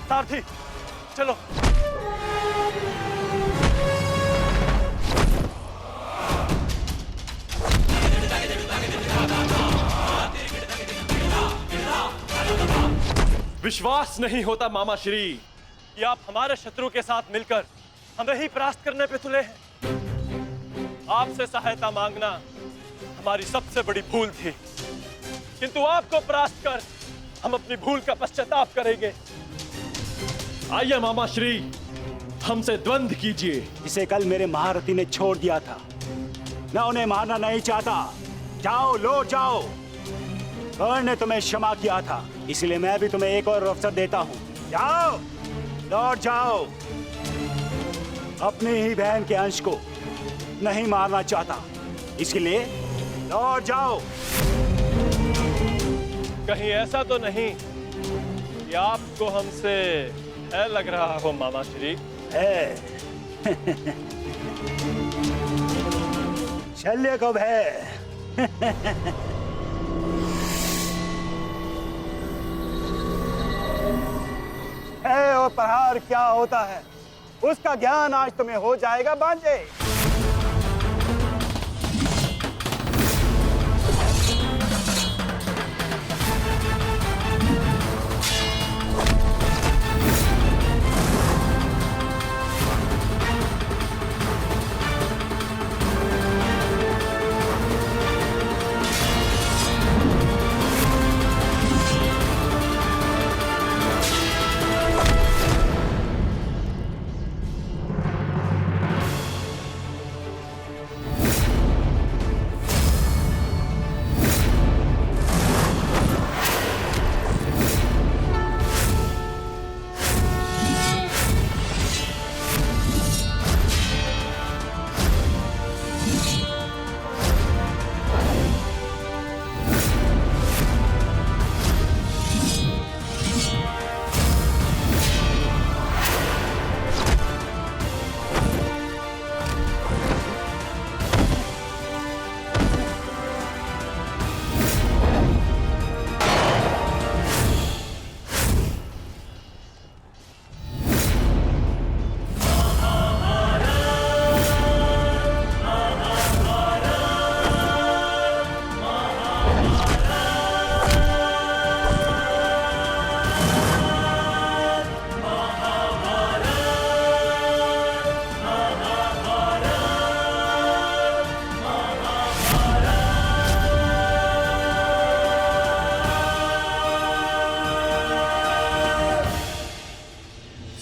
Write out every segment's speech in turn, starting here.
सारथी चलो। विश्वास नहीं होता मामा श्री कि आप हमारे शत्रु के साथ मिलकर हमें ही परास्त करने पे तुले हैं। आपसे सहायता मांगना हमारी सबसे बड़ी भूल थी, किंतु आपको परास्त कर हम अपनी भूल का पश्चाताप करेंगे। आइए मामा श्री, हमसे द्वंद्व कीजिए। इसे कल मेरे महारथी ने छोड़ दिया था, मैं उन्हें मारना नहीं चाहता। जाओ, लौट जाओ। कर्ण ने तुम्हें क्षमा किया था, इसलिए मैं भी तुम्हें एक और अवसर देता हूं। जाओ, लौट जाओ। अपनी ही बहन के अंश को नहीं मारना चाहता, इसलिए लौट जाओ। कहीं ऐसा तो नहीं कि आपको हमसे भय लग रहा हो मामा श्री? है शल्य को भय। है और प्रहार क्या होता है, उसका ज्ञान आज तुम्हें हो जाएगा बांजे।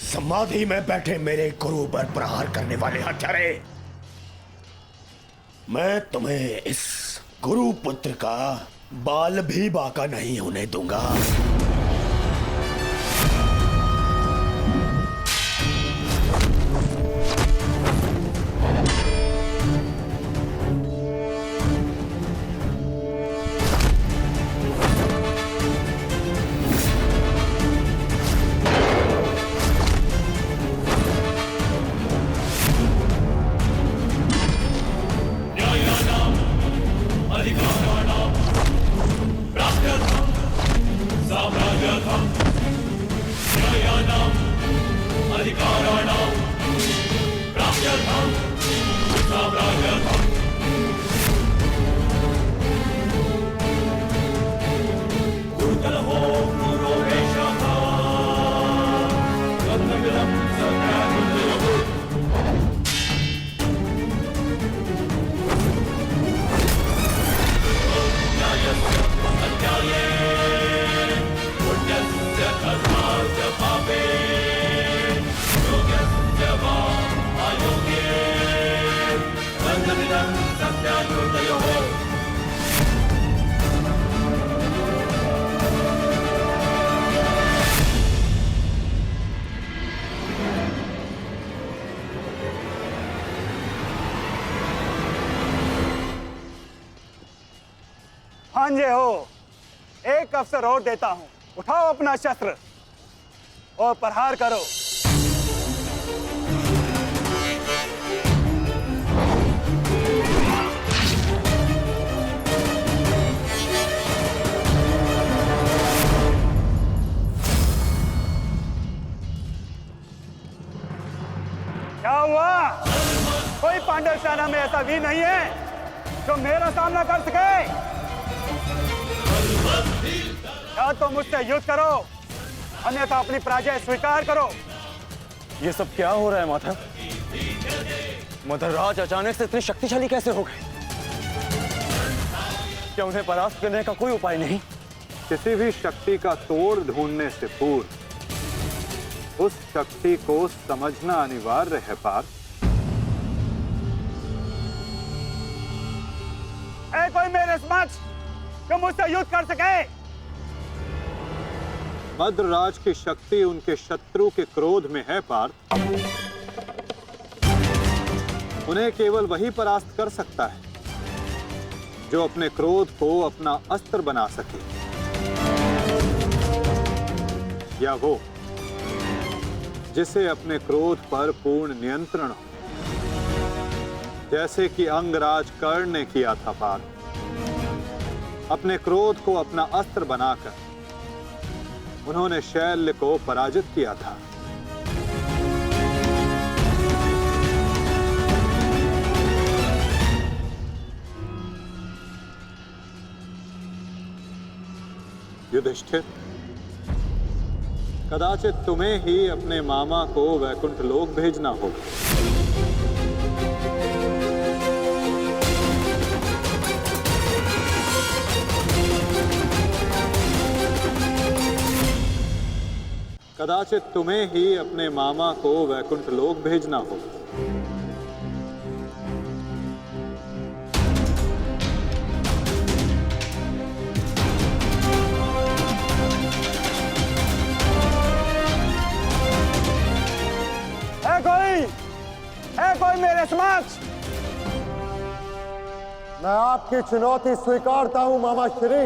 समाधि में बैठे मेरे गुरु पर प्रहार करने वाले हत्यारे, मैं तुम्हें इस गुरु पुत्र का बाल भी बाका नहीं होने दूंगा। भांजे हो, एक अवसर और देता हूं, उठाओ अपना शस्त्र और प्रहार करो। सेना में ऐसा वीर नहीं है जो मेरा सामना कर सके। या तो मुझसे युद्ध करो, अन्यथा अपनी पराजय स्वीकार करो। ये सब क्या हो रहा है माता? मदरराज अचानक से इतने शक्तिशाली कैसे हो गए? क्या उन्हें परास्त करने का कोई उपाय नहीं? किसी भी शक्ति का तोड़ ढूंढने से पूर्व उस शक्ति को समझना अनिवार्य है पार्थ। है कोई मेरे समक्ष जो मुझसे युद्ध कर सके? मद्रराज की शक्ति उनके शत्रु के क्रोध में है पार्थ। उन्हें केवल वही परास्त कर सकता है जो अपने क्रोध को अपना अस्त्र बना सके, या वो जिसे अपने क्रोध पर पूर्ण नियंत्रण हो, जैसे कि अंगराज कर्ण ने किया था पार्थ। अपने क्रोध को अपना अस्त्र बनाकर उन्होंने शैल्य को पराजित किया था। युधिष्ठिर, कदाचित तुम्हें ही अपने मामा को वैकुंठ लोक भेजना होगा। कदाचित तुम्हें ही अपने मामा को वैकुंठ लोक भेजना होगा। है कोई मेरे समक्ष? मैं आपकी चुनौती स्वीकारता हूं मामा श्री।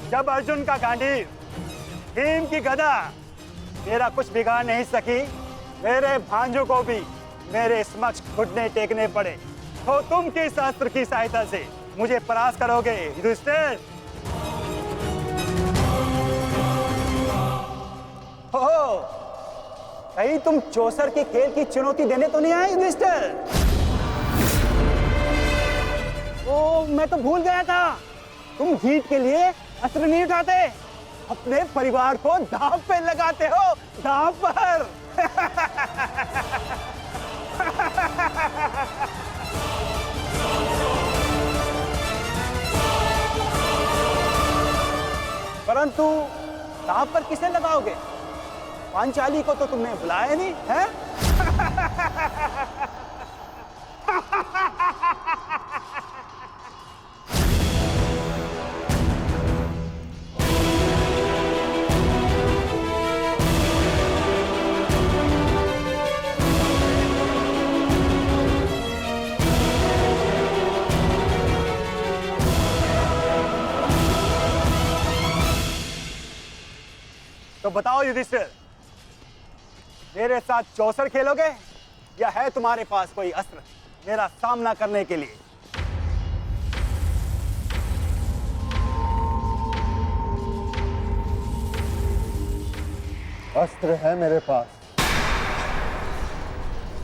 जब अर्जुन का गांडीव, भीम की गदा मेरा कुछ बिगाड़ नहीं सकी, मेरे भांजों को भी मेरे समक्ष घुटने टेकने पड़े, तो तुम किस अस्त्र की सहायता से मुझे परास्त करोगे युधिष्ठिर? हो, कहीं तुम चौसर के खेल की चुनौती देने तो नहीं आए युधिष्ठिर? ओ, मैं तो भूल गया था, तुम जीत के लिए अस्त्र नहीं उठाते, अपने परिवार को दांव पे लगाते हो, दांव पर। परंतु दांव पर किसे लगाओगे? पांचाली को तो तुमने बुलाया नहीं है? तो बताओ युधिष्ठिर, मेरे साथ चौसर खेलोगे या है तुम्हारे पास कोई अस्त्र मेरा सामना करने के लिए? अस्त्र है मेरे पास।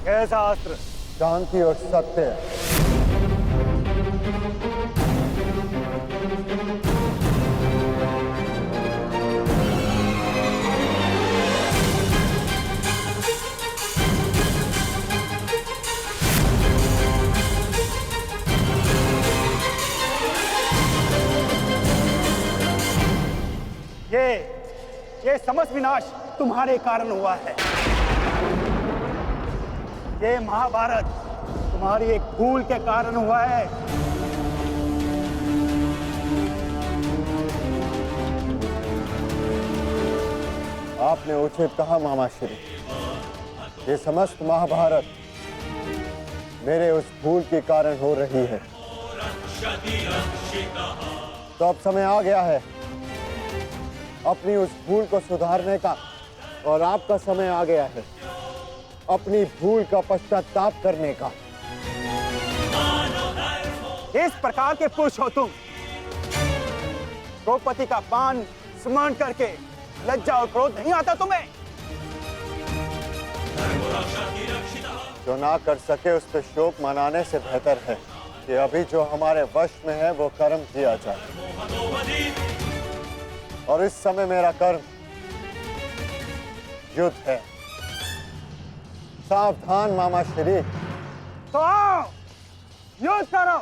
कैसा अस्त्र? शांति और सत्य। ये समस्त विनाश तुम्हारे कारण हुआ है। ये महाभारत तुम्हारी एक भूल के कारण हुआ है। आपने उचित कहा मामा श्री। ये समस्त महाभारत मेरे उस भूल के कारण हो रही है। तो अब समय आ गया है अपनी उस भूल को सुधारने का, और आपका समय आ गया है अपनी भूल का पश्चाताप करने का। इस प्रकार के पुरुष हो तुम। द्रौपदी का पान स्मरण करके लज्जा और क्रोध नहीं आता तुम्हें? जो ना कर सके उस पर शोक मनाने से बेहतर है कि अभी जो हमारे वश में है वो कर्म किया जाए। और इस समय मेरा कर्म युद्ध है। सावधान मामा श्री। तो आओ, युद्ध करो।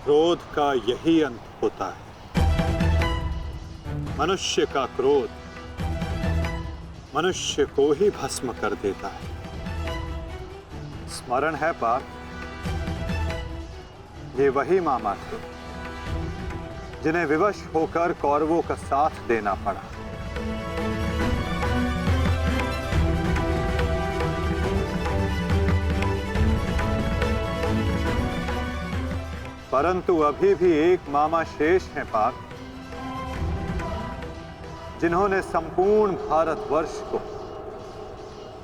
क्रोध का यही अंत होता है। मनुष्य का क्रोध मनुष्य को ही भस्म कर देता है। स्मरण है पार्थ, ये वही मामा थे जिन्हें विवश होकर कौरवों का साथ देना पड़ा। परंतु अभी भी एक मामा शेष हैं पार्थ, जिन्होंने संपूर्ण भारतवर्ष को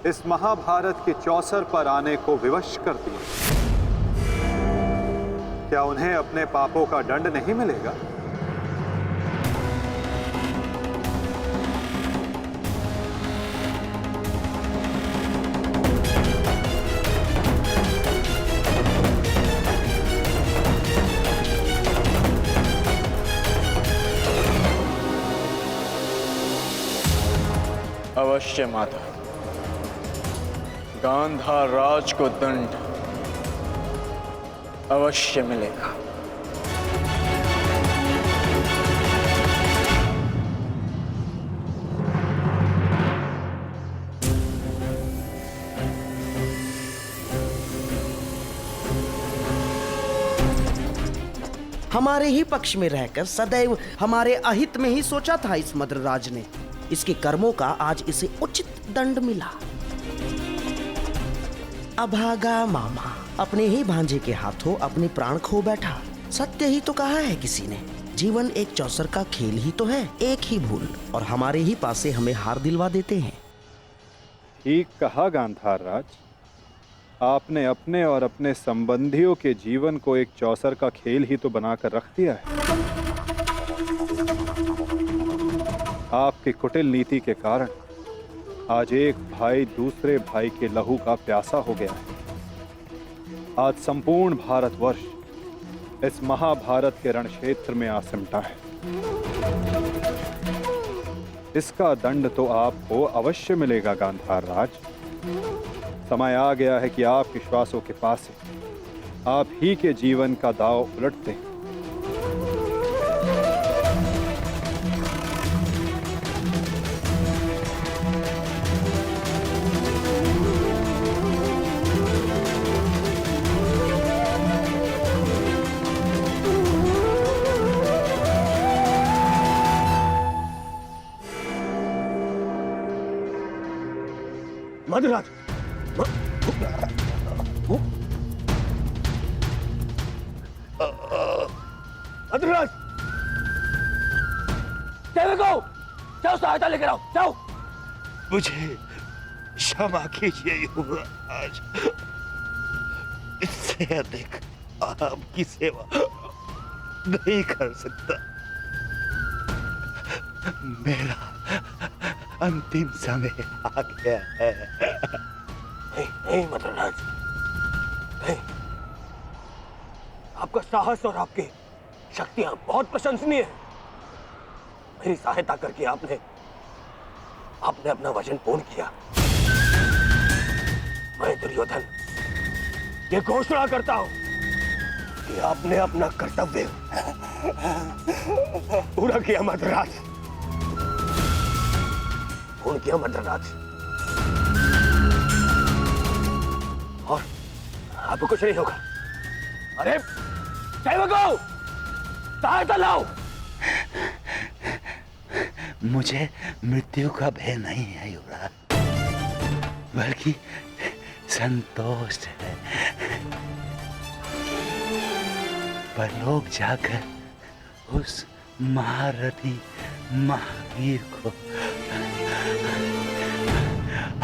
इस महाभारत की चौसर पर आने को विवश कर दिया। क्या उन्हें अपने पापों का दंड नहीं मिलेगा? अवश्य माता, गांधार राज को दंड अवश्य मिलेगा। हमारे ही पक्ष में रहकर सदैव हमारे अहित में ही सोचा था इस मद्रराज ने। इसके कर्मों का आज इसे उचित दंड मिला। अभागा मामा अपने ही भांजे के हाथों अपने प्राण खो बैठा। सत्य ही तो कहा है किसी ने, जीवन एक चौसर का खेल ही तो है, एक ही भूल और हमारे ही पासे हमें हार दिलवा देते हैं। ठीक कहा गांधार राज, आपने अपने और अपने संबंधियों के जीवन को एक चौसर का खेल ही तो बनाकर रख दिया है। आपकी कुटिल नीति के कारण आज एक भाई दूसरे भाई के लहू का प्यासा हो गया है। आज संपूर्ण भारतवर्ष इस महाभारत के रण क्षेत्र में आ सिमटा है। इसका दंड तो आपको अवश्य मिलेगा गांधार राज। समय आ गया है कि आप विश्वासों के पास से आप ही के जीवन का दांव उलटते हैं। मधुराज, मधुराज, जाओ सहायता लेकर आओ, जाओ। मुझे क्षमा कीजिए युवराज, इससे अधिक आपकी सेवा नहीं कर सकता। मेरा अंतिम समय आ गया है। नहीं मद्रराज, नहीं। आपका साहस और आपकी शक्तियां बहुत प्रशंसनीय है। मेरी सहायता करके आपने अपना वचन पूर्ण किया। मैं दुर्योधन ये घोषणा करता हूं कि आपने अपना कर्तव्य पूरा किया मद्रराज, पूर्ण किया मद्रराज। और आपको कुछ नहीं होगा। अरे सेवकों, सहायता लाओ। मुझे मृत्यु का भय नहीं है युवराज, बल्कि संतोष है। परलोक जाकर उस महारथी महावीर को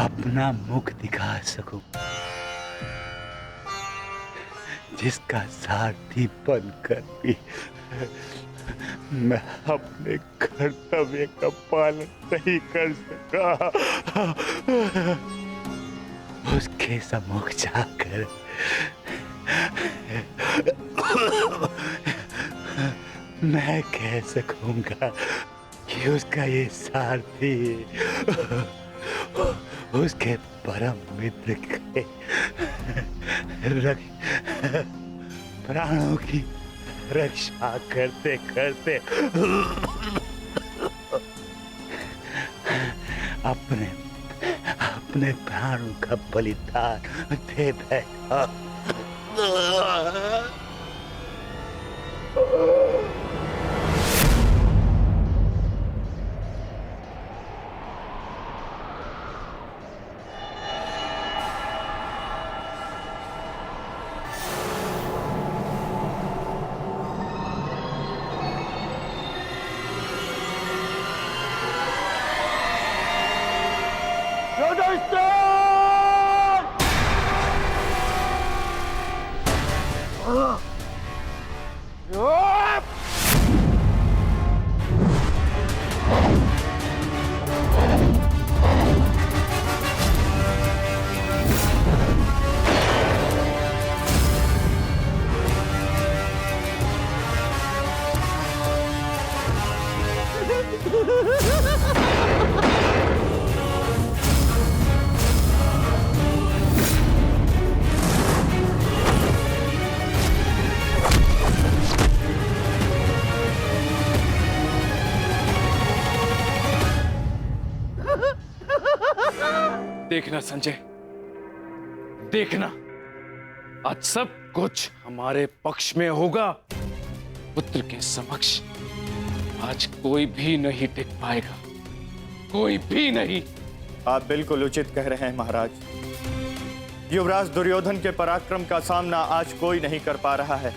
अपना मुख दिखा सकूं, जिसका सारथी बनकर भी मैं अपने कर्तव्य का पालन नहीं कर सका। उसके सम्मुख जाकर मैं कह सकूंगा कि उसका ये सारथी उसके परम मित्र के प्राणों की रक्षा करते करते अपने प्राणों का बलिदान दे बैठा। देखना संजय, देखना, आज सब कुछ हमारे पक्ष में होगा। पुत्र के समक्ष आज कोई भी नहीं टिक पाएगा, कोई भी नहीं। आप बिल्कुल उचित कह रहे हैं महाराज। युवराज दुर्योधन के पराक्रम का सामना आज कोई नहीं कर पा रहा है।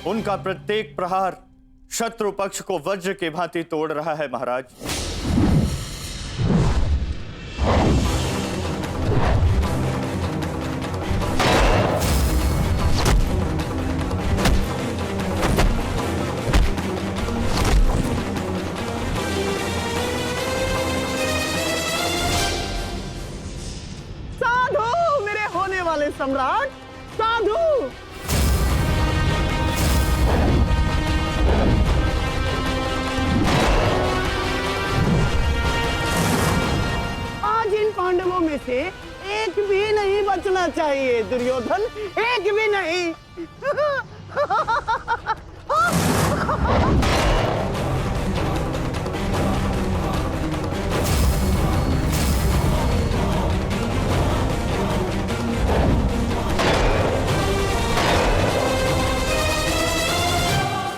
उनका प्रत्येक प्रहार शत्रु पक्ष को वज्र की भांति तोड़ रहा है महाराज। साधु, मेरे होने वाले सम्राट, साधु। आज इन पांडवों में से एक भी नहीं बचना चाहिए दुर्योधन, एक भी नहीं।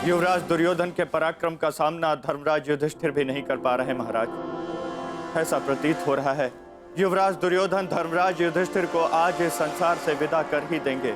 युवराज दुर्योधन के पराक्रम का सामना धर्मराज युधिष्ठिर भी नहीं कर पा रहे महाराज। ऐसा प्रतीत हो रहा है युवराज दुर्योधन धर्मराज युधिष्ठिर को आज इस संसार से विदा कर ही देंगे।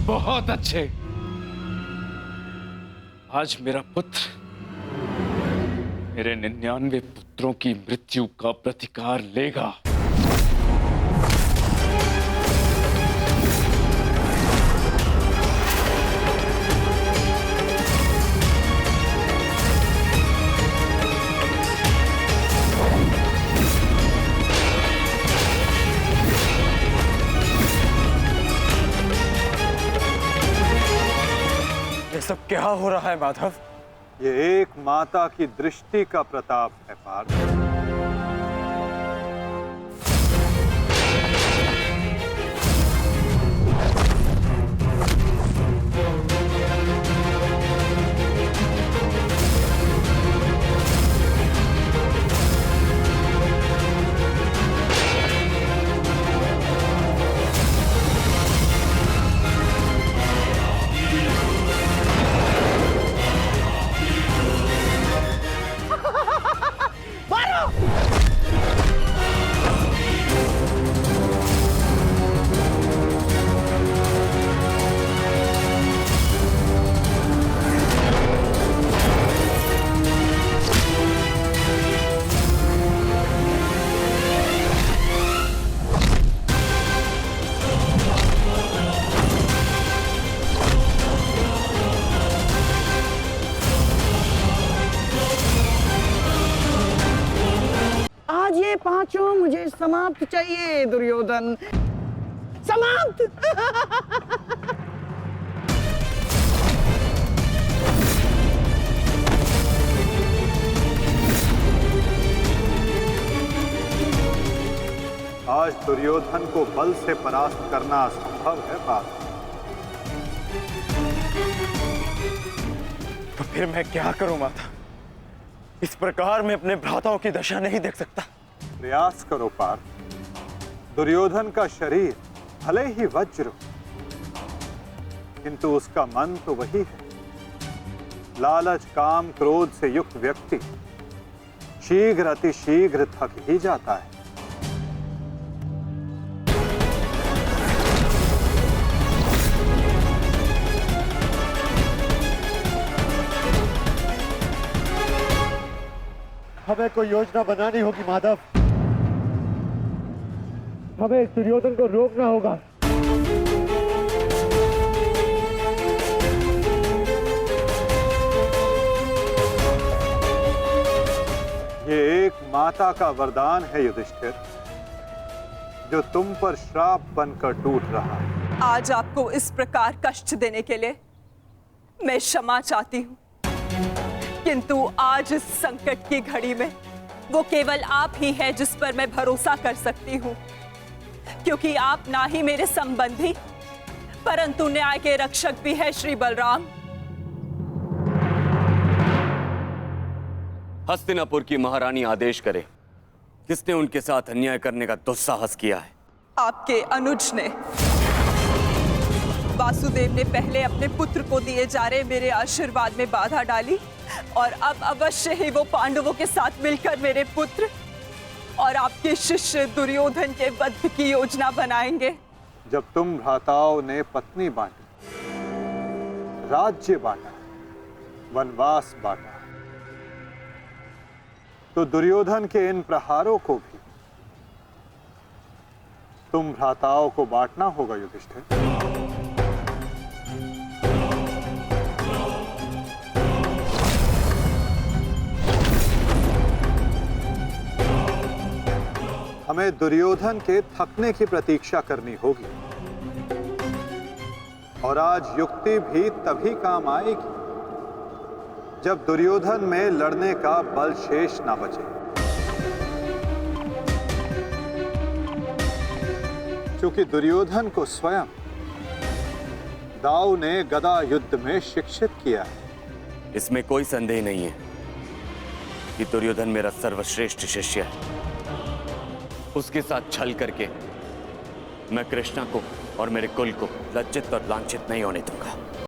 बहुत अच्छे। आज मेरा पुत्र मेरे 99 पुत्रों की मृत्यु का प्रतिकार लेगा। ये सब क्या हो रहा है माधव? ये एक माता की दृष्टि का प्रताप है पार्थ। पांचों मुझे समाप्त चाहिए दुर्योधन, समाप्त। आज दुर्योधन को बल से परास्त करना असंभव है पार्थ। तो फिर मैं क्या करूं माता? इस प्रकार मैं अपने भ्राताओं की दशा नहीं देख सकता। प्रयास करो पार्थ। दुर्योधन का शरीर भले ही वज्र, किंतु उसका मन तो वही है। लालच, काम, क्रोध से युक्त व्यक्ति शीघ्र अतिशीघ्र थक ही जाता है। हमें कोई योजना बनानी होगी माधव। हमें इस दुर्योधन को रोकना होगा। ये एक माता का वरदान है युधिष्ठिर, जो तुम पर श्राप बनकर टूट रहा है। आज आपको इस प्रकार कष्ट देने के लिए मैं क्षमा चाहती हूँ, किंतु आज इस संकट की घड़ी में वो केवल आप ही है जिस पर मैं भरोसा कर सकती हूँ, क्योंकि आप ना ही मेरे संबंधी परंतु न्याय के रक्षक भी है श्री बलराम। हस्तिनापुर की महारानी आदेश करे, किसने उनके साथ अन्याय करने का दुस्साहस किया है? आपके अनुज ने। वासुदेव ने पहले अपने पुत्र को दिए जा रहे मेरे आशीर्वाद में बाधा डाली और अब अवश्य ही वो पांडवों के साथ मिलकर मेरे पुत्र और आपके शिष्य दुर्योधन के वध की योजना बनाएंगे। जब तुम भ्राताओं ने पत्नी बांटी, राज्य बांटा, वनवास बांटा, तो दुर्योधन के इन प्रहारों को भी तुम भ्राताओं को बांटना होगा युधिष्ठिर। हमें दुर्योधन के थकने की प्रतीक्षा करनी होगी, और आज युक्ति भी तभी काम आएगी जब दुर्योधन में लड़ने का बल शेष ना बचे। क्योंकि दुर्योधन को स्वयं दाऊ ने गदा युद्ध में शिक्षित किया है। इसमें कोई संदेह नहीं है कि दुर्योधन मेरा सर्वश्रेष्ठ शिष्य है। उसके साथ छल करके मैं कृष्णा को और मेरे कुल को लज्जित और लांछित नहीं होने दूंगा।